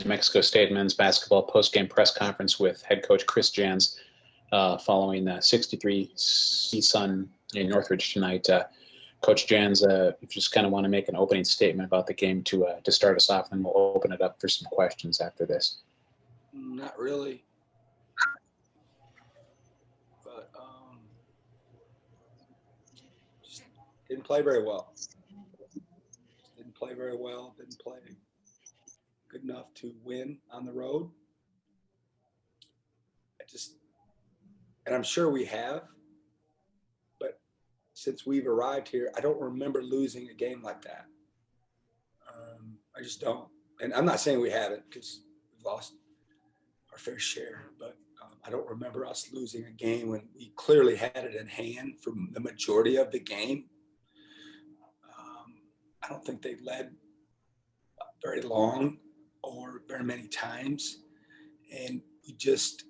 Mexico State men's basketball post-game press conference with head coach Chris Jans following the 63 CSUN in Northridge tonight. Coach Jans, if you just kind of want to make an opening statement about the game to start us off, then we'll open it up for some questions after this. Not really. But just didn't play very well. Didn't play very well. Didn't play good enough to win on the road. And I'm sure we have, but since we've arrived here, I don't remember losing a game like that. I just don't. And I'm not saying we haven't, because we've lost our fair share, but I don't remember us losing a game when we clearly had it in hand for the majority of the game. I don't think they led very long or very many times, and we just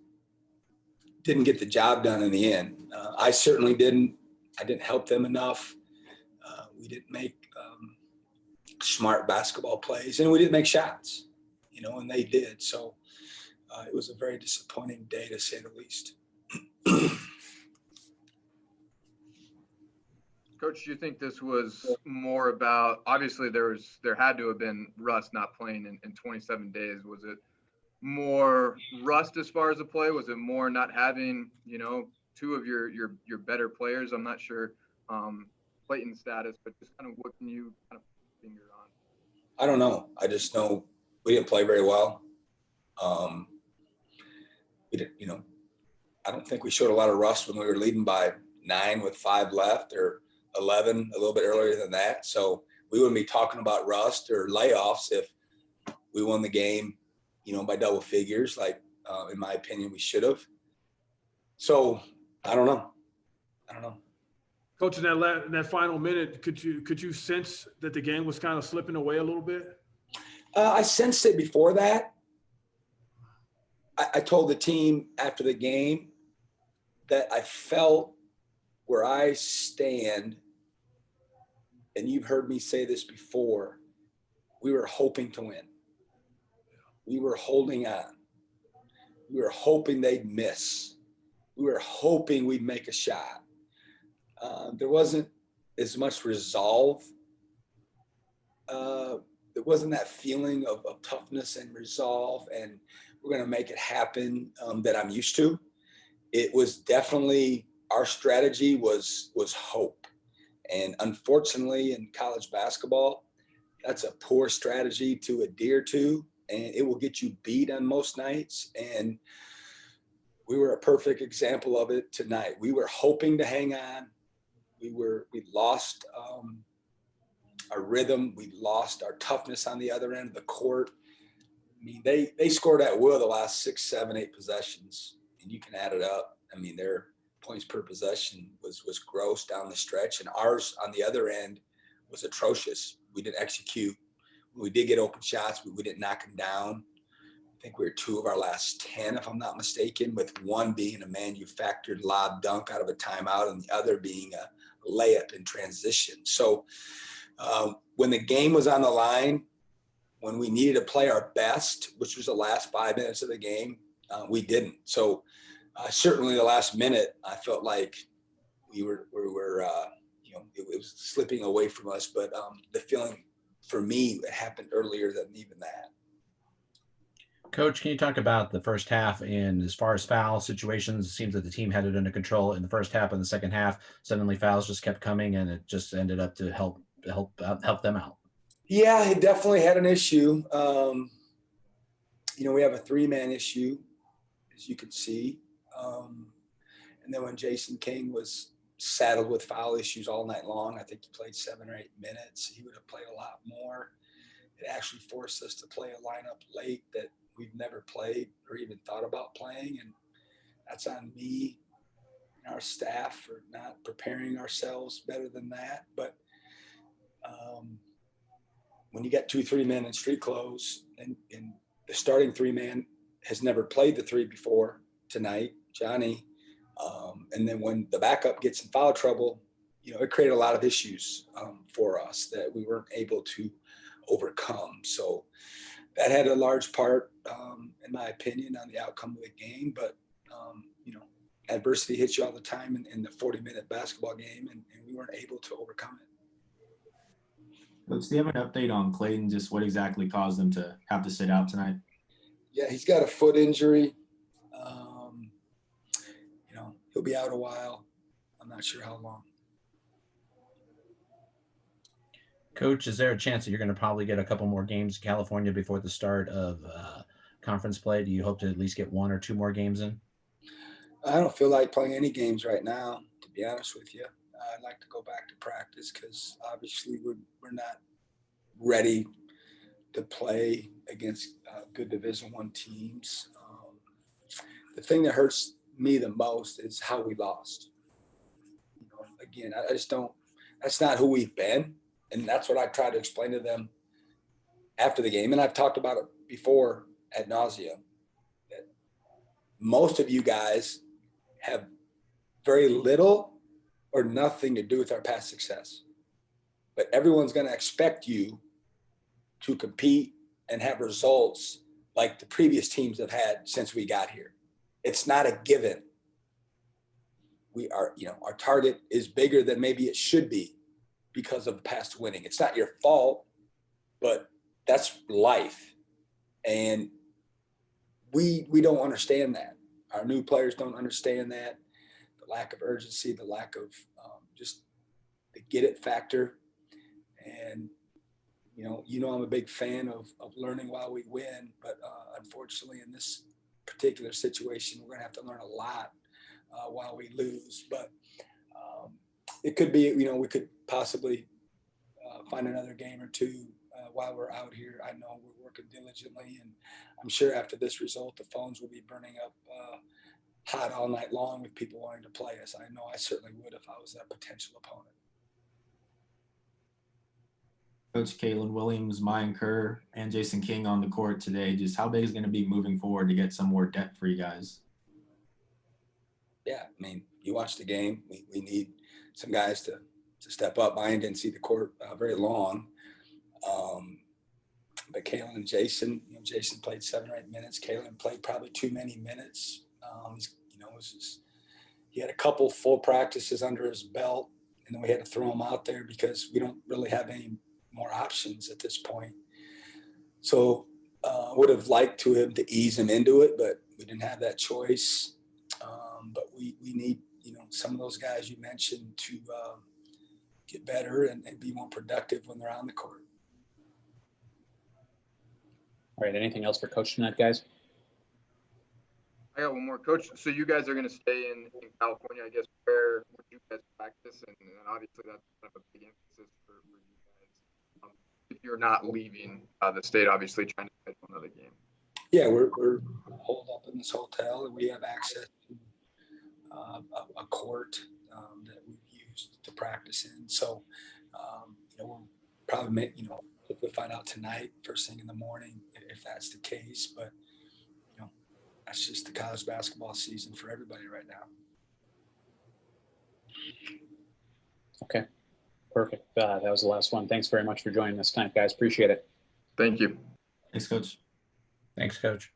didn't get the job done in the end. I certainly didn't. I didn't help them enough. We didn't make smart basketball plays, and we didn't make shots, and they did. So it was a very disappointing day, to say the least. Coach, do you think this was more about, obviously there had to have been rust not playing in 27 days. Was it more rust as far as the play? Was it more not having, two of your better players? I'm not sure Clayton's status, but just kind of what can you kind of put your finger on? I don't know. I just know we didn't play very well. We didn't, I don't think we showed a lot of rust when we were leading by 9 with 5 left, or 11 a little bit earlier than that. So we wouldn't be talking about rust or layoffs if we won the game, by double figures, like in my opinion we should have. So I don't know. Coach, in that final minute, could you sense that the game was kind of slipping away a little bit? I sensed it before that. I told the team after the game that I felt where I stand, and you've heard me say this before, we were hoping to win. We were holding on. We were hoping they'd miss. We were hoping we'd make a shot. There wasn't as much resolve. There wasn't that feeling of toughness and resolve, and we're going to make it happen that I'm used to. It was definitely, our strategy was hope. And unfortunately, in college basketball, that's a poor strategy to adhere to, and it will get you beat on most nights. And we were a perfect example of it tonight. We were hoping to hang on. We lost our rhythm. We lost our toughness on the other end of the court. I mean, they scored at will the last 6, 7, 8 possessions, and you can add it up. I mean, their points per possession was gross down the stretch, and ours on the other end was atrocious. We didn't execute. When we did get open shots, we didn't knock them down. I think we were 2 of our last 10, if I'm not mistaken, with one being a manufactured lob dunk out of a timeout and the other being a layup in transition. So when the game was on the line, when we needed to play our best, which was the last 5 minutes of the game, we didn't. So certainly the last minute, I felt like we were it was slipping away from us. But the feeling for me, it happened earlier than even that. Coach, can you talk about the first half, and as far as foul situations, it seems that the team had it under control in the first half. In the second half, suddenly fouls just kept coming, and it just ended up to help them out. Yeah, it definitely had an issue. We have a 3-man issue, as you can see. And then when Jason King was saddled with foul issues all night long, I think he played 7 or 8 minutes. He would have played a lot more. It actually forced us to play a lineup late that we've never played or even thought about playing. And that's on me and our staff for not preparing ourselves better than that. But when you got 2 3-men in street clothes, and the starting 3-man has never played the 3 before tonight, Johnny, and then when the backup gets in foul trouble, it created a lot of issues for us that we weren't able to overcome. So that had a large part, in my opinion, on the outcome of the game. But, adversity hits you all the time in the 40-minute basketball game, and we weren't able to overcome it. Coach, do you have an update on Clayton, just what exactly caused him to have to sit out tonight? Yeah, he's got a foot injury. He'll be out a while. I'm not sure how long. Coach, is there a chance that you're going to probably get a couple more games in California before the start of conference play? Do you hope to at least get 1 or 2 more games in? I don't feel like playing any games right now, to be honest with you. I'd like to go back to practice because obviously we're not ready to play against good Division I teams. The thing that hurts me the most is how we lost. Again, I just don't. That's not who we've been, and that's what I try to explain to them after the game. And I've talked about it before ad nauseum. That most of you guys have very little or nothing to do with our past success, but everyone's going to expect you to compete and have results like the previous teams have had since we got here. It's not a given. We are, our target is bigger than maybe it should be because of past winning. It's not your fault, but that's life. And we don't understand that. Our new players don't understand that. The lack of urgency, the lack of just the get it factor. And, I'm a big fan of learning while we win, but unfortunately in this particular situation, we're going to have to learn a lot while we lose. But it could be, we could possibly find another game or two while we're out here. I know we're working diligently, and I'm sure after this result, the phones will be burning up hot all night long with people wanting to play us. I know I certainly would if I was a potential opponent. Coach Kalen Williams, Mayan Kerr, and Jason King on the court today. Just how big is going to be moving forward to get some more depth for you guys? Yeah, you watch the game. We need some guys to step up. Mayan didn't see the court very long. But Kalen and Jason, Jason played 7 or 8 minutes. Kalen played probably too many minutes. He had a couple full practices under his belt, and then we had to throw him out there because we don't really have any more options at this point. So would have liked to him to ease him into it, but we didn't have that choice. But we need, some of those guys you mentioned to get better and be more productive when they're on the court. All right. Anything else for Coach tonight, guys? I got one more, Coach. So you guys are going to stay in California, I guess. Where would you guys practice? And obviously that's kind of a big emphasis for you guys. If you're not leaving the state, obviously trying to schedule another game. Yeah, we're holed up in this hotel, and we have access to a court that we've used to practice in. So, we'll probably hopefully find out tonight, first thing in the morning, if that's the case. But, that's just the college basketball season for everybody right now. Okay, perfect. That was the last one. Thanks very much for joining us tonight, guys. Appreciate it. Thank you. Thanks, Coach. Thanks, Coach.